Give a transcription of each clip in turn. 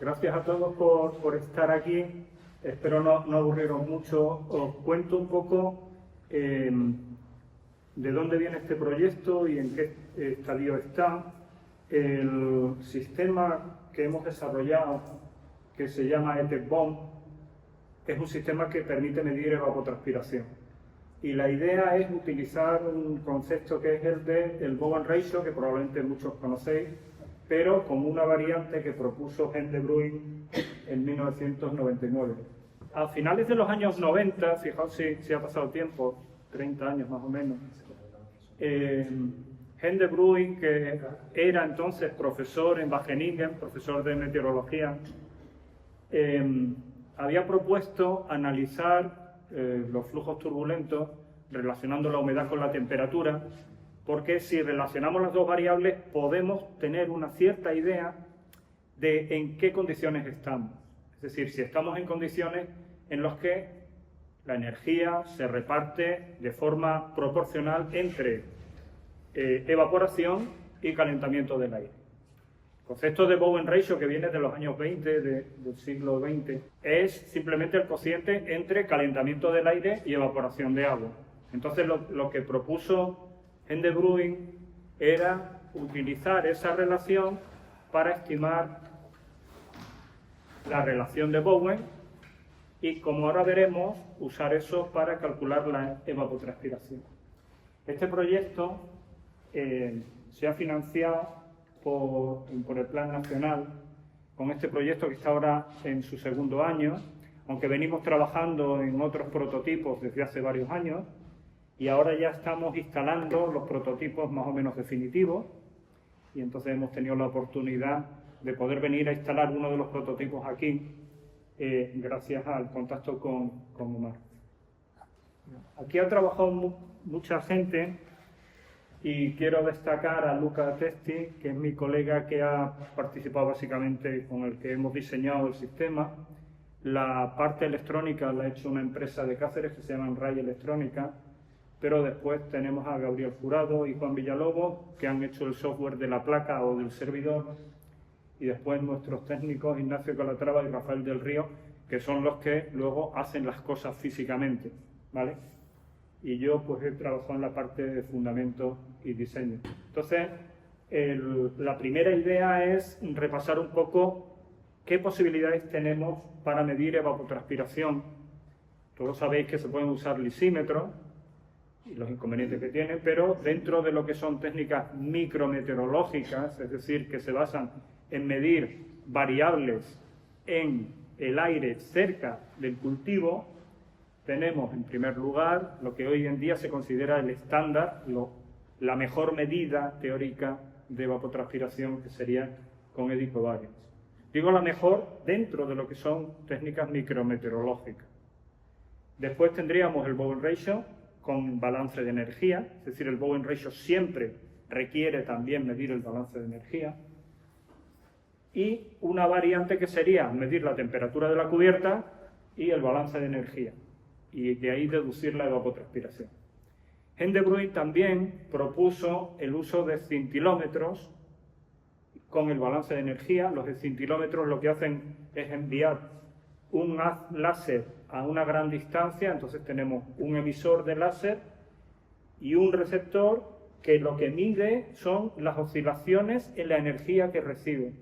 Gracias a todos por estar aquí. Espero no aburriros mucho. Os cuento un poco de dónde viene este proyecto y en qué estadio está. El sistema que hemos desarrollado, que se llama ETEC-BOM, es un sistema que permite medir evapotranspiración. Y la idea es utilizar un concepto que es el del Bowen Ratio, que probablemente muchos conocéis, pero con una variante que propuso Jean de Bruyn en 1999. A finales de los años 90, fijaos si ha pasado tiempo, 30 años más o menos, Jean de Bruyn, que era entonces profesor en Wageningen, profesor de meteorología, había propuesto analizar los flujos turbulentos relacionando la humedad con la temperatura, porque si relacionamos las dos variables podemos tener una cierta idea de en qué condiciones estamos. Es decir, si estamos en condiciones en las que la energía se reparte de forma proporcional entre evaporación y calentamiento del aire. El concepto de Bowen Ratio, que viene de los años 20 del siglo XX, es simplemente el cociente entre calentamiento del aire y evaporación de agua. Entonces lo que propuso Jean de Bruyn era utilizar esa relación para estimar la relación de Bowen y, como ahora veremos, usar eso para calcular la evapotranspiración. Este proyecto se ha financiado por el Plan Nacional, con este proyecto que está ahora en su segundo año, aunque venimos trabajando en otros prototipos desde hace varios años, y ahora ya estamos instalando los prototipos más o menos definitivos, y entonces hemos tenido la oportunidad de poder venir a instalar uno de los prototipos aquí, gracias al contacto con Omar. Aquí ha trabajado mucha gente, y quiero destacar a Luca Testi, que es mi colega que ha participado básicamente, con el que hemos diseñado el sistema. La parte electrónica la ha hecho una empresa de Cáceres que se llama Ray Electrónica, pero después tenemos a Gabriel Jurado y Juan Villalobos, que han hecho el software de la placa o del servidor, y después nuestros técnicos Ignacio Calatrava y Rafael del Río, que son los que luego hacen las cosas físicamente, ¿vale? Y yo pues he trabajado en la parte de fundamento y diseño. Entonces, la primera idea es repasar un poco qué posibilidades tenemos para medir evapotranspiración. Todos sabéis que se pueden usar lisímetros y los inconvenientes que tienen, pero dentro de lo que son técnicas micrometeorológicas, es decir, que se basan en medir variables en el aire cerca del cultivo, tenemos en primer lugar lo que hoy en día se considera el estándar, la mejor medida teórica de evapotranspiración, que sería con ecovariance. Digo la mejor dentro de lo que son técnicas micrometeorológicas. Después tendríamos el Bowen Ratio con balance de energía, es decir, el Bowen Ratio siempre requiere también medir el balance de energía. Y una variante que sería medir la temperatura de la cubierta y el balance de energía, y de ahí deducir la evapotranspiración. Jean de Bruyn también propuso el uso de escintilómetros con el balance de energía. Los escintilómetros lo que hacen es enviar un haz láser a una gran distancia, entonces tenemos un emisor de láser y un receptor que lo que mide son las oscilaciones en la energía que recibe.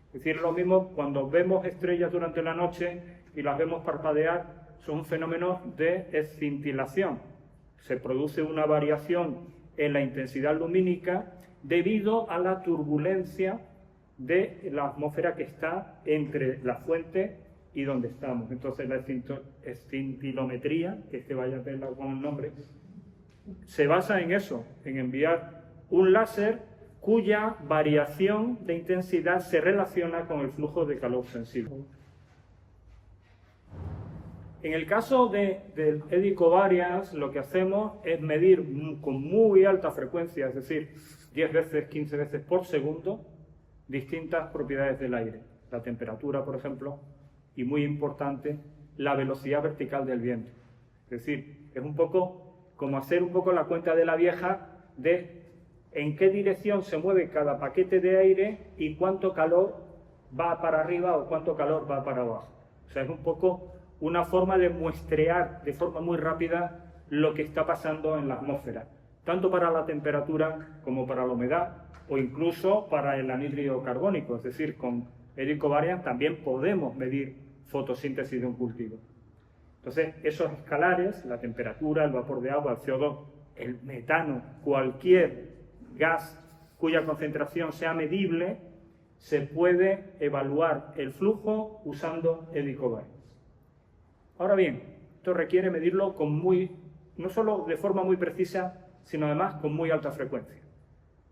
Es decir, lo mismo cuando vemos estrellas durante la noche y las vemos parpadear, son fenómenos de escintilación. Se produce una variación en la intensidad lumínica debido a la turbulencia de la atmósfera que está entre la fuente y donde estamos. Entonces la escintilometría, que este vaya a verla con el nombre, se basa en eso, en enviar un láser cuya variación de intensidad se relaciona con el flujo de calor sensible. En el caso del eddy covariance, lo que hacemos es medir con muy alta frecuencia, es decir, 10 veces, 15 veces por segundo, distintas propiedades del aire. La temperatura, por ejemplo, y muy importante, la velocidad vertical del viento. Es decir, es un poco como hacer un poco la cuenta de la vieja de en qué dirección se mueve cada paquete de aire y cuánto calor va para arriba o cuánto calor va para abajo. O sea, es un poco una forma de muestrear de forma muy rápida lo que está pasando en la atmósfera, tanto para la temperatura como para la humedad o incluso para el anhídrido carbónico. Es decir, con Helicobacter varians también podemos medir fotosíntesis de un cultivo. Entonces, esos escalares, la temperatura, el vapor de agua, el CO2, el metano, cualquier gas cuya concentración sea medible, se puede evaluar el flujo usando Helicobacter. Ahora bien, esto requiere medirlo no solo de forma muy precisa, sino además con muy alta frecuencia.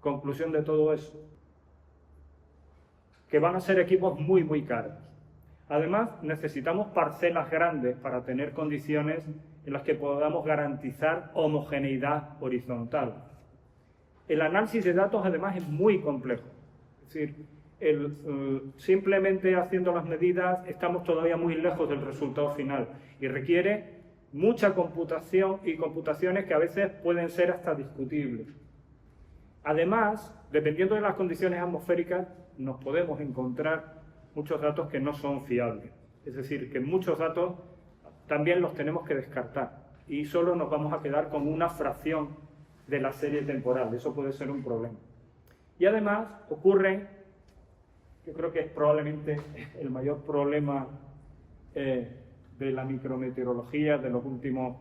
Conclusión de todo eso, que van a ser equipos muy, muy caros. Además, necesitamos parcelas grandes para tener condiciones en las que podamos garantizar homogeneidad horizontal. El análisis de datos, además, es muy complejo. Es decir, simplemente haciendo las medidas estamos todavía muy lejos del resultado final y requiere mucha computación y computaciones que a veces pueden ser hasta discutibles. Además, dependiendo de las condiciones atmosféricas, nos podemos encontrar muchos datos que no son fiables. Es decir, que muchos datos también los tenemos que descartar y solo nos vamos a quedar con una fracción de la serie temporal. Eso puede ser un problema. Y además ocurre, yo creo que es probablemente el mayor problema de la micrometeorología de los últimos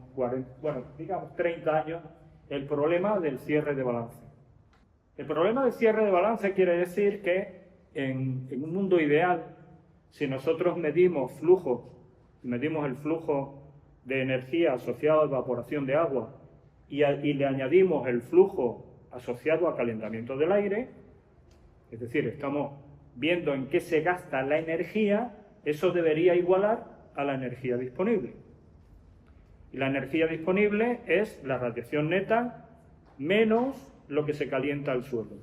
30 años, el problema del cierre de balance. El problema del cierre de balance quiere decir que en un mundo ideal, si nosotros medimos flujos, medimos el flujo de energía asociado a evaporación de agua y le añadimos el flujo asociado a calentamiento del aire, es decir, estamos viendo en qué se gasta la energía, eso debería igualar a la energía disponible. Y la energía disponible es la radiación neta menos lo que se calienta al suelo.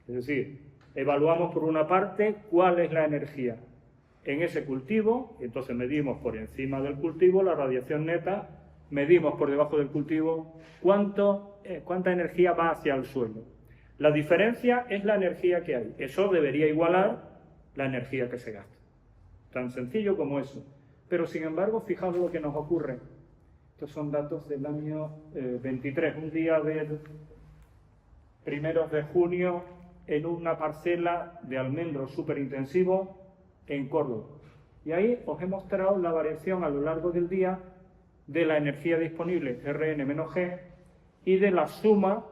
Es decir, evaluamos por una parte cuál es la energía en ese cultivo, y entonces medimos por encima del cultivo la radiación neta, medimos por debajo del cultivo cuánta energía va hacia el suelo. La diferencia es la energía que hay. Eso debería igualar la energía que se gasta. Tan sencillo como eso. Pero sin embargo, fijaos lo que nos ocurre. Estos son datos del año 23, un día del 1 de junio en una parcela de almendros superintensivo en Córdoba. Y ahí os he mostrado la variación a lo largo del día de la energía disponible, Rn-G, y de la suma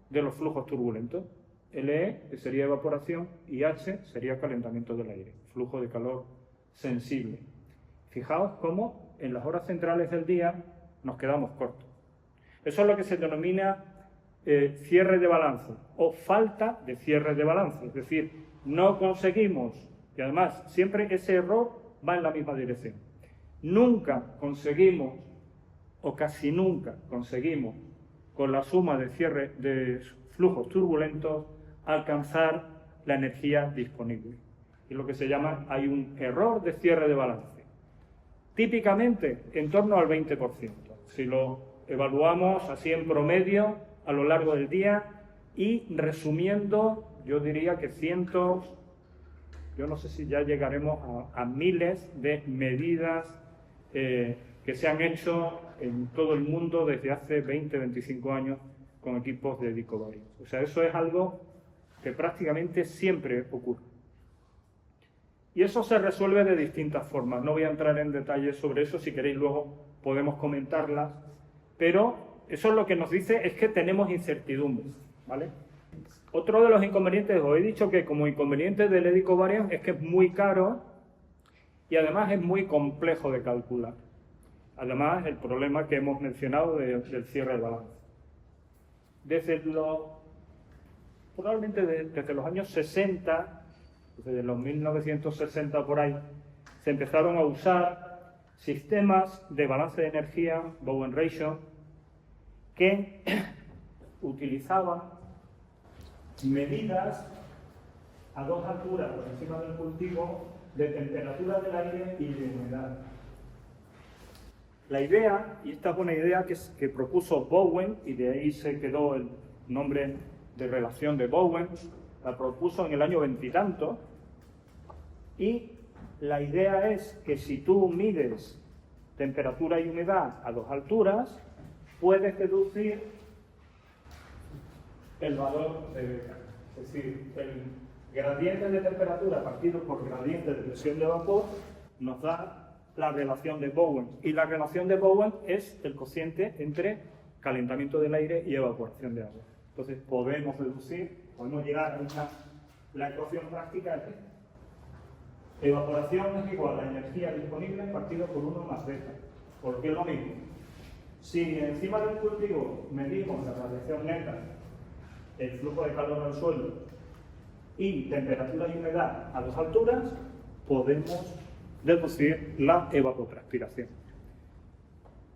de los flujos turbulentos. LE, que sería evaporación, y H sería calentamiento del aire, flujo de calor sensible. Fijaos cómo en las horas centrales del día nos quedamos cortos. Eso es lo que se denomina cierre de balance o falta de cierre de balance. Es decir, no conseguimos, y además siempre ese error va en la misma dirección. Nunca conseguimos, o casi nunca conseguimos, con la suma de cierre de flujos turbulentos, alcanzar la energía disponible. Y lo que se llama, hay un error de cierre de balance. Típicamente en torno al 20%. Si lo evaluamos así en promedio a lo largo del día y resumiendo, yo diría que cientos, yo no sé si ya llegaremos a miles de medidas que se han hecho en todo el mundo desde hace 20, 25 años con equipos de Helicobacter. O sea, eso es algo que prácticamente siempre ocurre. Y eso se resuelve de distintas formas. No voy a entrar en detalles sobre eso, si queréis luego podemos comentarlas, pero eso es lo que nos dice es que tenemos incertidumbres, ¿vale? Otro de los inconvenientes, os he dicho que como inconveniente del Helicobacter es que es muy caro y además es muy complejo de calcular. Además, el problema que hemos mencionado del cierre de balance. Probablemente desde los años 60, desde los 1960 por ahí, se empezaron a usar sistemas de balance de energía, Bowen Ratio, que utilizaban medidas a dos alturas por encima del cultivo de temperatura del aire y de humedad. La idea, y esta es una idea que propuso Bowen, y de ahí se quedó el nombre de relación de Bowen, la propuso en el año 20 y tanto, Y la idea es que si tú mides temperatura y humedad a dos alturas, puedes deducir el valor de beta. Es decir, el gradiente de temperatura partido por gradiente de presión de vapor nos da la relación de Bowen. Y la relación de Bowen es el cociente entre calentamiento del aire y evaporación de agua. Entonces podemos deducir, podemos llegar a la ecuación práctica es esta. Evaporación es igual a energía disponible partido por 1 más beta. Porque es lo mismo. Si encima del cultivo medimos la radiación neta, el flujo de calor al suelo y temperatura y humedad a dos alturas, podemos deducir la evapotranspiración.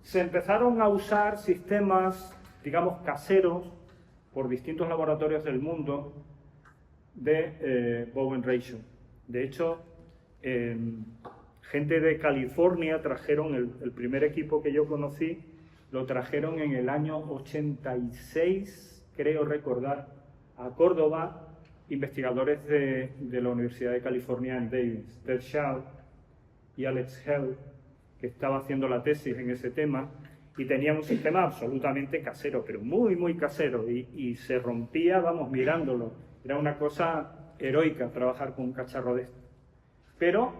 Se empezaron a usar sistemas, digamos, caseros por distintos laboratorios del mundo de Bowen Ratio. De hecho, gente de California trajeron el primer equipo que yo conocí, lo trajeron en el año 86, creo recordar, a Córdoba, investigadores de la Universidad de California en Davis, Ted Shaw y Alex Hell, que estaba haciendo la tesis en ese tema, y tenían un sistema absolutamente casero, pero muy, muy casero, y se rompía, vamos, mirándolo. Era una cosa heroica trabajar con un cacharro de esto. Pero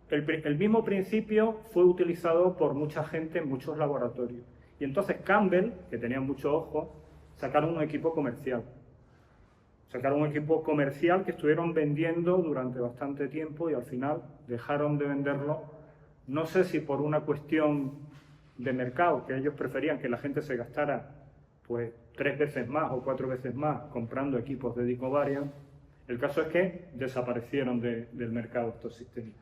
el mismo principio fue utilizado por mucha gente en muchos laboratorios. Y entonces Campbell, que tenía mucho ojo, sacaron un equipo comercial. Sacaron un equipo comercial que estuvieron vendiendo durante bastante tiempo y al final dejaron de venderlo. No sé si por una cuestión de mercado, que ellos preferían que la gente se gastara pues 3 veces más o 4 veces más comprando equipos de Discovariant. El caso es que desaparecieron del mercado estos sistemas.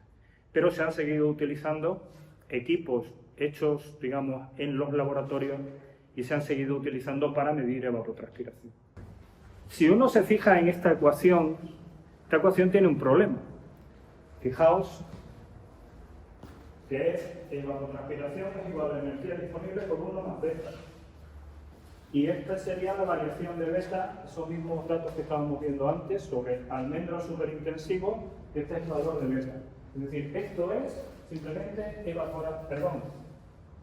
Pero se han seguido utilizando equipos hechos, digamos, en los laboratorios y se han seguido utilizando para medir evapotranspiración. Si uno se fija en esta ecuación tiene un problema. Fijaos que es evapotranspiración es igual a energía disponible por 1 más beta. Y esta sería la variación de beta, esos mismos datos que estábamos viendo antes sobre almendro superintensivo, este es el valor de beta. Es decir, esto es simplemente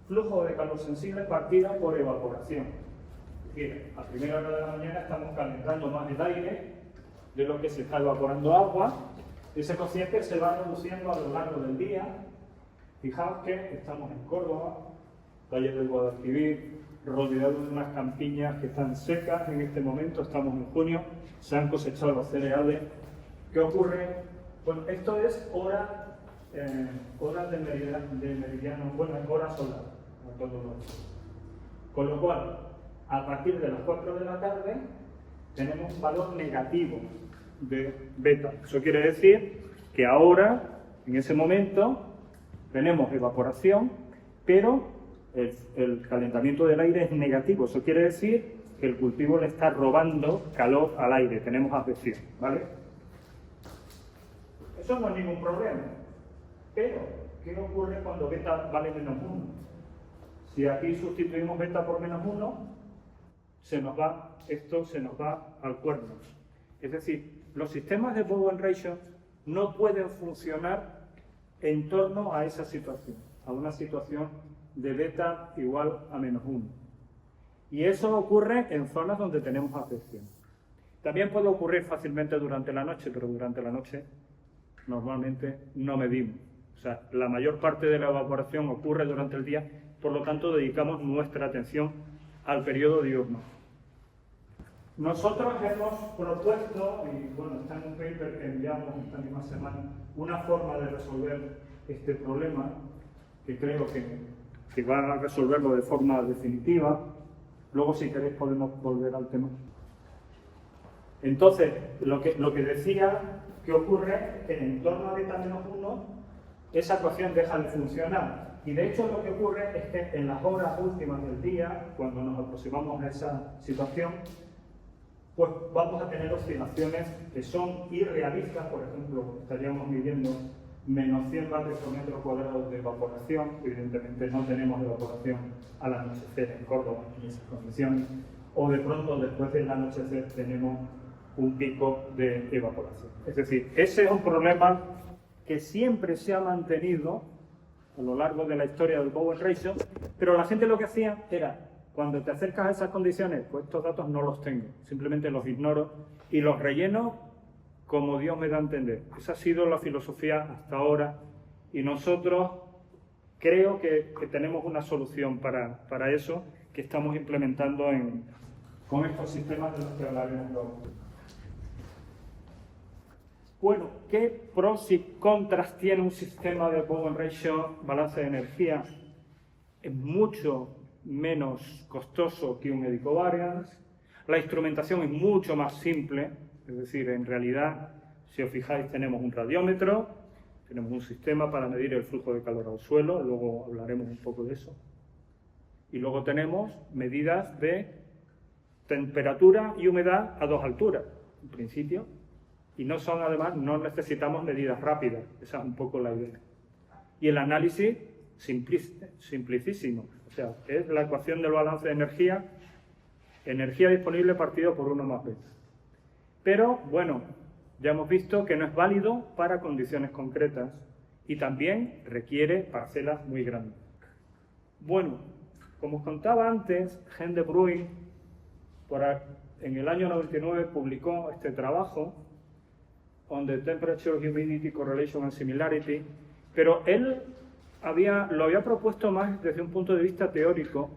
flujo de calor sensible partido por evaporación. Es decir, a primera hora de la mañana estamos calentando más el aire de lo que se está evaporando agua. Ese cociente se va reduciendo a lo largo del día. Fijaos que estamos en Córdoba, Valle del Guadalquivir, rodeados de unas campiñas que están secas en este momento, estamos en junio, se han cosechado los cereales. ¿Qué ocurre? Bueno, esto es hora de meridiano, bueno, hora solar, a todos los. Con lo cual, a partir de las 4 de la tarde, tenemos un valor negativo de beta. Eso quiere decir que ahora, en ese momento, tenemos evaporación, pero el calentamiento del aire es negativo. Eso quiere decir que el cultivo le está robando calor al aire. Tenemos advección, ¿vale? Eso no es ningún problema. Pero, ¿qué ocurre cuando beta vale menos 1? Si aquí sustituimos beta por menos 1, esto se nos va al cuerno. Es decir, los sistemas de Bowen Ratio no pueden funcionar en torno a esa situación, a una situación de beta igual a menos 1. Y eso ocurre en zonas donde tenemos advección. También puede ocurrir fácilmente durante la noche, pero durante la noche normalmente no medimos. O sea, la mayor parte de la evaporación ocurre durante el día, por lo tanto dedicamos nuestra atención al periodo diurno. Nosotros hemos propuesto, y bueno, está en un paper que enviamos esta misma semana, una forma de resolver este problema, que creo que va a resolverlo de forma definitiva. Luego, si queréis, podemos volver al tema. Entonces, lo que decía que ocurre es que en torno a beta menos 1, esa ecuación deja de funcionar. Y de hecho, lo que ocurre es que en las horas últimas del día, cuando nos aproximamos a esa situación, pues vamos a tener oscilaciones que son irrealistas. Por ejemplo, estaríamos midiendo menos 100 vatios por metro cuadrado de evaporación. Evidentemente no tenemos evaporación al anochecer en Córdoba en esas condiciones. O de pronto, después del anochecer, tenemos un pico de evaporación. Es decir, ese es un problema que siempre se ha mantenido a lo largo de la historia del Bowen Ratio, pero la gente lo que hacía era, cuando te acercas a esas condiciones, pues estos datos no los tengo, simplemente los ignoro y los relleno como Dios me da a entender. Esa ha sido la filosofía hasta ahora y nosotros creo que tenemos una solución para eso que estamos implementando con estos sistemas de los que hablaremos luego. Bueno, ¿qué pros y contras tiene un sistema de Bowen Ratio, balance de energía? Es mucho menos costoso que un eddy covariance. La instrumentación es mucho más simple, es decir, en realidad, si os fijáis, tenemos un radiómetro, tenemos un sistema para medir el flujo de calor al suelo, luego hablaremos un poco de eso. Y luego tenemos medidas de temperatura y humedad a dos alturas, en principio. Y no son, además, no necesitamos medidas rápidas, esa es un poco la idea. Y el análisis, simplicísimo, o sea, es la ecuación del balance de energía disponible partido por 1 más beta. Pero, bueno, ya hemos visto que no es válido para condiciones concretas y también requiere parcelas muy grandes. Bueno, como os contaba antes, Jean de Bruyn, en el año 99, publicó este trabajo, On the Temperature, Humidity, Correlation and Similarity, pero él lo había propuesto más desde un punto de vista teórico,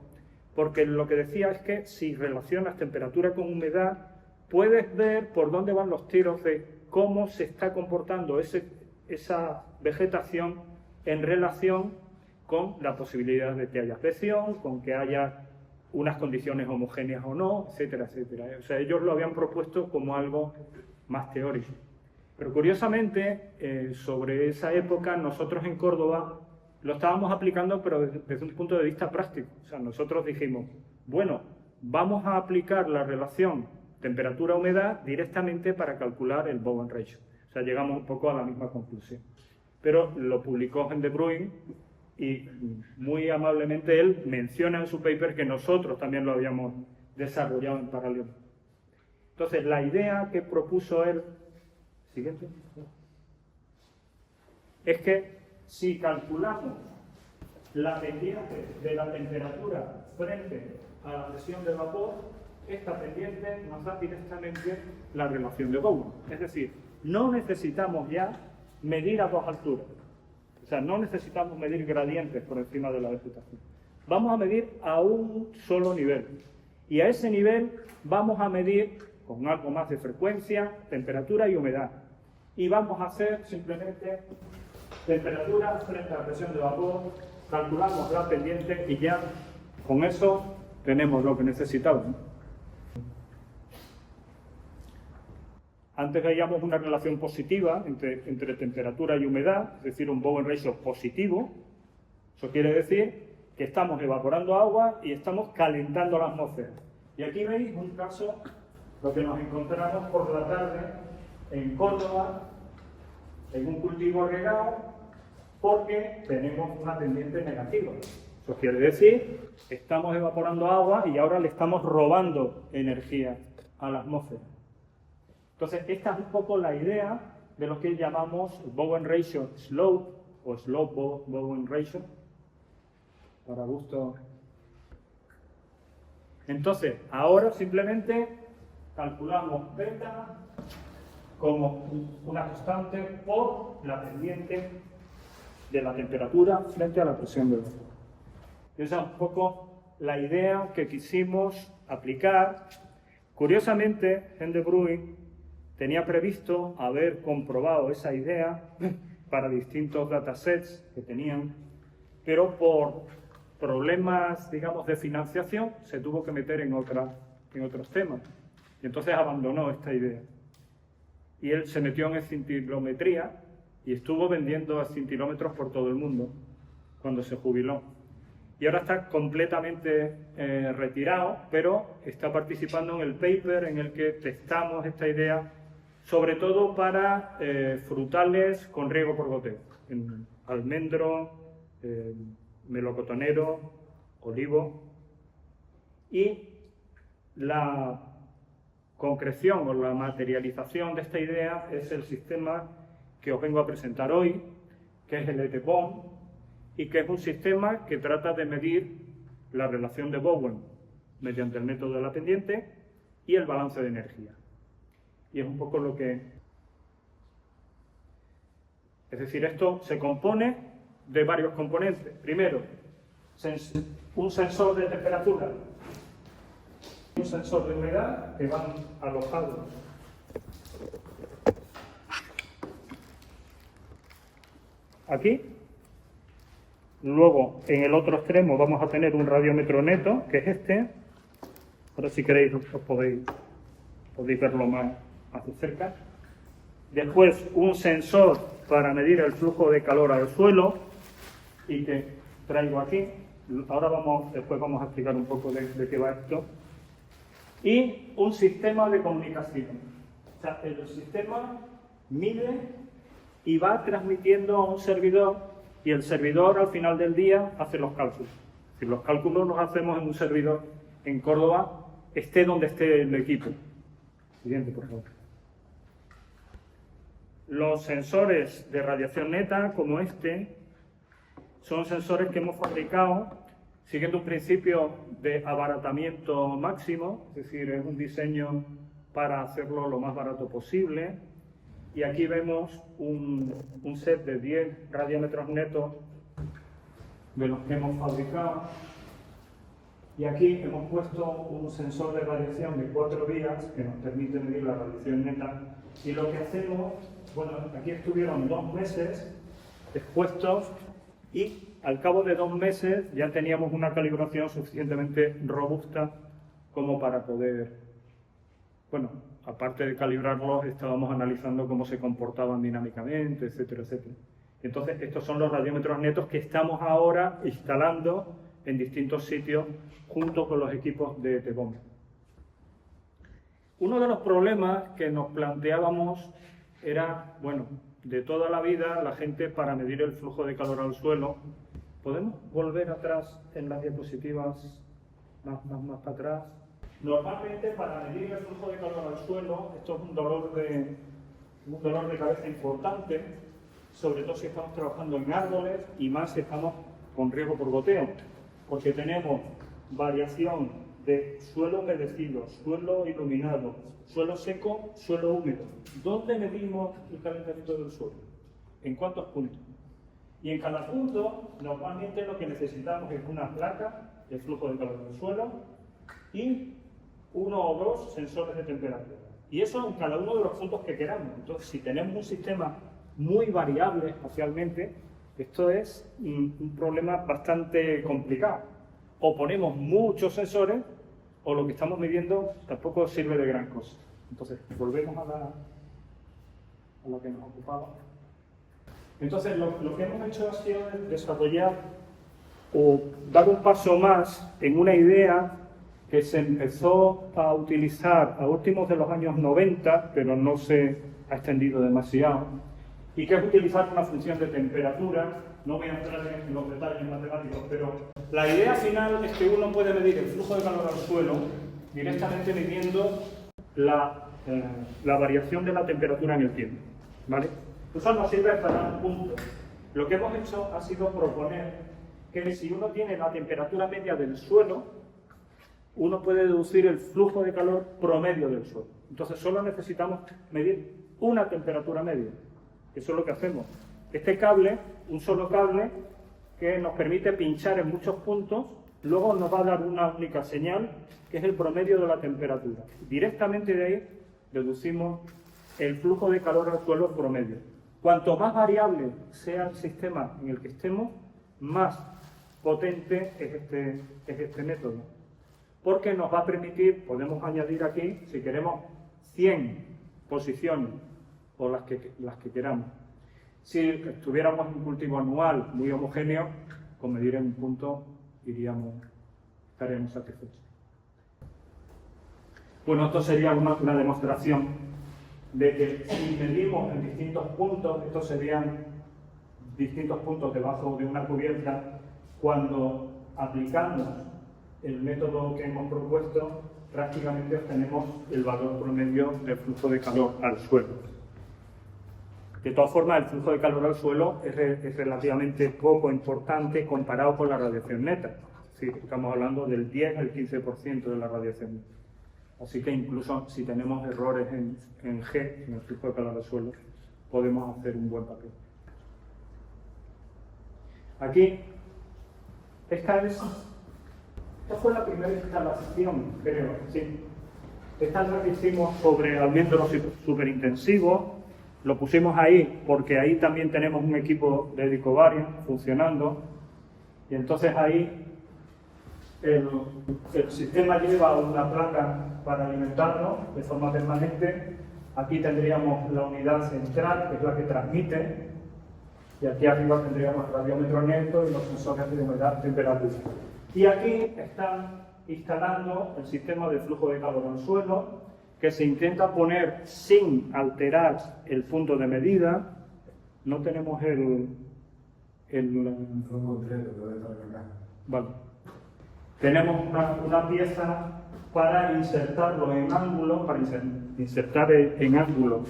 porque lo que decía es que si relacionas temperatura con humedad, puedes ver por dónde van los tiros de cómo se está comportando esa vegetación en relación con la posibilidad de que haya presión, con que haya unas condiciones homogéneas o no, etcétera, etcétera. O sea, ellos lo habían propuesto como algo más teórico. Pero curiosamente, sobre esa época, nosotros en Córdoba lo estábamos aplicando, pero desde un punto de vista práctico. O sea, nosotros dijimos, bueno, vamos a aplicar la relación temperatura-humedad directamente para calcular el Bowen Ratio. O sea, llegamos un poco a la misma conclusión. Pero lo publicó Jean de Bruyn y muy amablemente él menciona en su paper que nosotros también lo habíamos desarrollado en paralelo. Entonces, la idea que propuso él, siguiente, es que si calculamos la pendiente de la temperatura frente a la presión de vapor, esta pendiente nos da directamente la relación de Bowen. Es decir, no necesitamos ya medir a dos alturas. O sea, no necesitamos medir gradientes por encima de la vegetación. Vamos a medir a un solo nivel. Y a ese nivel vamos a medir con algo más de frecuencia, temperatura y humedad. Y vamos a hacer simplemente temperatura frente a la presión de vapor, calculamos la pendiente y ya con eso tenemos lo que necesitamos. Antes veíamos una relación positiva entre temperatura y humedad, es decir, un Bowen Ratio positivo. Eso quiere decir que estamos evaporando agua y estamos calentando la atmósfera. Y aquí veis un caso, lo que nos encontramos por la tarde en Córdoba, en un cultivo regado, porque tenemos una pendiente negativa. Eso quiere decir que estamos evaporando agua y ahora le estamos robando energía a la atmósfera. Entonces, esta es un poco la idea de lo que llamamos Bowen Ratio Slope o Slope Bowen Ratio, para gusto. Entonces, ahora simplemente calculamos beta como una constante por la pendiente de la temperatura frente a la presión del vapor. Esa es un poco la idea que quisimos aplicar. Curiosamente, Jean de Bruyn tenía previsto haber comprobado esa idea para distintos datasets que tenían, pero por problemas, digamos, de financiación, se tuvo que meter en otros temas. Y entonces abandonó esta idea. Y él se metió en escintilometría y estuvo vendiendo escintilómetros por todo el mundo cuando se jubiló. Y ahora está completamente retirado, pero está participando en el paper en el que testamos esta idea, sobre todo para frutales con riego por goteo, en almendro, melocotonero, olivo. Y la concreción o la materialización de esta idea es el sistema que os vengo a presentar hoy, que es el ETBOM, y que es un sistema que trata de medir la relación de Bowen mediante el método de la pendiente y el balance de energía. Y es un poco lo que... Es decir, esto se compone de varios componentes. Primero, un sensor de temperatura, un sensor de humedad que van alojados aquí. Luego, en el otro extremo vamos a tener un radiómetro neto, que es este. Ahora, si queréis, podéis verlo más de cerca. Después, un sensor para medir el flujo de calor al suelo, y que traigo aquí. Ahora después vamos a explicar un poco de qué va esto. Y un sistema de comunicación. O sea, el sistema mide y va transmitiendo a un servidor, y el servidor al final del día hace los cálculos. Si los cálculos los hacemos en un servidor en Córdoba, esté donde esté el equipo. Siguiente, por favor. Los sensores de radiación neta, como este, son sensores que hemos fabricado siguiendo un principio de abaratamiento máximo, es decir, es un diseño para hacerlo lo más barato posible. Y aquí vemos un set de 10 radiómetros netos de los que hemos fabricado. Y aquí hemos puesto un sensor de radiación de 4 vías que nos permite medir la radiación neta. Y lo que hacemos, bueno, aquí estuvieron 2 meses expuestos y al cabo de 2 meses ya teníamos una calibración suficientemente robusta como para poder, bueno, aparte de calibrarlos, estábamos analizando cómo se comportaban dinámicamente, etcétera, etcétera. Entonces, estos son los radiómetros netos que estamos ahora instalando en distintos sitios junto con los equipos de ETBOM. Uno de los problemas que nos planteábamos era, bueno, de toda la vida la gente para medir el flujo de calor al suelo. ¿Podemos volver atrás en las diapositivas, más para atrás? Normalmente para medir el flujo de calor al suelo, esto es un dolor de cabeza importante, sobre todo si estamos trabajando en árboles y más si estamos con riesgo por goteo, porque tenemos variación de suelo humedecido, suelo iluminado, suelo seco, suelo húmedo. ¿Dónde medimos el calentamiento del suelo? ¿En cuántos puntos? Y en cada punto, normalmente lo que necesitamos es una placa de flujo de calor del suelo y 1 o 2 sensores de temperatura. Y eso en cada uno de los puntos que queramos. Entonces, si tenemos un sistema muy variable espacialmente, esto es un problema bastante complicado. O ponemos muchos sensores, o lo que estamos midiendo tampoco sirve de gran cosa. Entonces, volvemos a lo que nos ocupaba. Entonces, lo que hemos hecho ha sido desarrollar o dar un paso más en una idea que se empezó a utilizar a últimos de los años 90, pero no se ha extendido demasiado, y que es utilizar una función de temperatura. No voy a entrar en los detalles matemáticos, pero la idea final es que uno puede medir el flujo de calor al suelo directamente midiendo la variación de la temperatura en el tiempo, ¿vale? Eso nos sirve para un punto. Lo que hemos hecho ha sido proponer que si uno tiene la temperatura media del suelo, uno puede deducir el flujo de calor promedio del suelo. Entonces solo necesitamos medir una temperatura media. Eso es lo que hacemos. Este cable, un solo cable, que nos permite pinchar en muchos puntos, luego nos va a dar una única señal, que es el promedio de la temperatura. Directamente de ahí deducimos el flujo de calor al suelo promedio. Cuanto más variable sea el sistema en el que estemos, más potente es este método. Porque nos va a permitir, podemos añadir aquí, si queremos, 100 posiciones o las que queramos. Si estuviéramos en un cultivo anual muy homogéneo, con medir en un punto estaríamos satisfechos. Bueno, esto sería una demostración de que si medimos en distintos puntos, estos serían distintos puntos debajo de una cubierta, cuando aplicamos el método que hemos propuesto, prácticamente obtenemos el valor promedio del flujo de calor al suelo. De todas formas, el flujo de calor al suelo es relativamente poco importante comparado con la radiación neta. Sí, estamos hablando del 10 al 15% de la radiación neta. Así que incluso si tenemos errores en G, en el flujo de calor al suelo, podemos hacer un buen papel. Aquí, esta fue la primera instalación, creo, sí. Esta la que hicimos sobre almendros superintensivos, lo pusimos ahí porque ahí también tenemos un equipo de Ecovariant funcionando, y entonces ahí el sistema lleva una placa para alimentarnos de forma permanente. Aquí tendríamos la unidad central, que es la que transmite, y aquí arriba tendríamos el radiómetro neto y los sensores de humedad, temperatura. Y aquí están instalando el sistema de flujo de calor al suelo, que se intenta poner sin alterar el punto de medida. No tenemos Vale. Tenemos una pieza para insertarlo en ángulo, para insertar en ángulo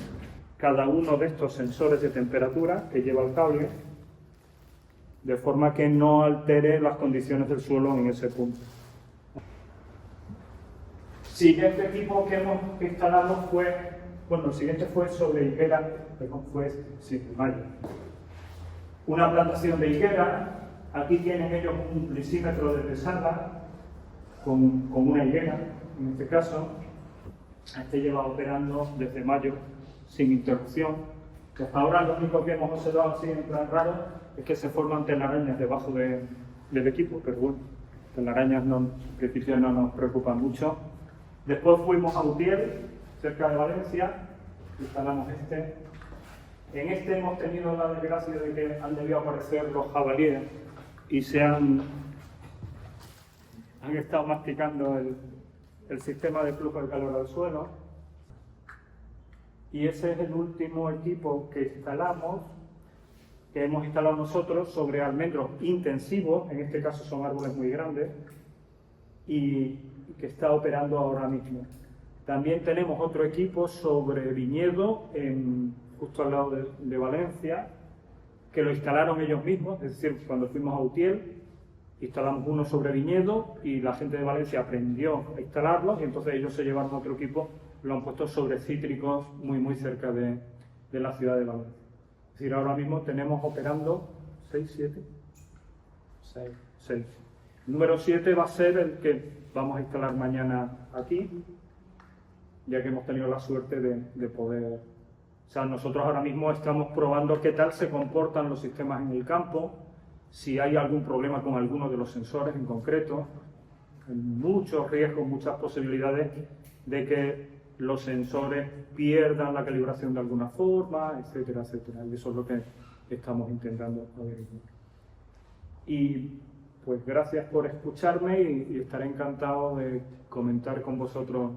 cada uno de estos sensores de temperatura que lleva el cable, de forma que no altere las condiciones del suelo en ese punto. El siguiente equipo que hemos instalado el siguiente fue sobre higuera, mayo. Una plantación de higuera. Aquí tienen ellos un pulsímetro de pesada con una higuera, en este caso. Este lleva operando desde mayo sin interrupción. Hasta ahora lo único que hemos observado así en plan raro es que se forman telarañas debajo del equipo, pero bueno, telarañas en principio no nos preocupan mucho. Después fuimos a Utiel, cerca de Valencia, instalamos este. En este hemos tenido la desgracia de que han debido aparecer los jabalíes y se han estado masticando el sistema de flujo de calor al suelo. Y ese es el último equipo que hemos instalado nosotros sobre almendros intensivos, en este caso son árboles muy grandes, y que está operando ahora mismo. También tenemos otro equipo sobre viñedo, justo al lado de Valencia, que lo instalaron ellos mismos, es decir, cuando fuimos a Utiel, instalamos uno sobre viñedo y la gente de Valencia aprendió a instalarlos, y entonces ellos se llevaron otro equipo, lo han puesto sobre cítricos muy cerca de la ciudad de Valencia. Es decir, ahora mismo tenemos operando 6. El número 7 va a ser el que vamos a instalar mañana aquí, ya que hemos tenido la suerte de poder... O sea, nosotros ahora mismo estamos probando qué tal se comportan los sistemas en el campo, si hay algún problema con alguno de los sensores en concreto. Hay muchos riesgos, muchas posibilidades de que los sensores pierdan la calibración de alguna forma, etcétera, etcétera. Y eso es lo que estamos intentando averiguar. Y pues gracias por escucharme y estaré encantado de comentar con vosotros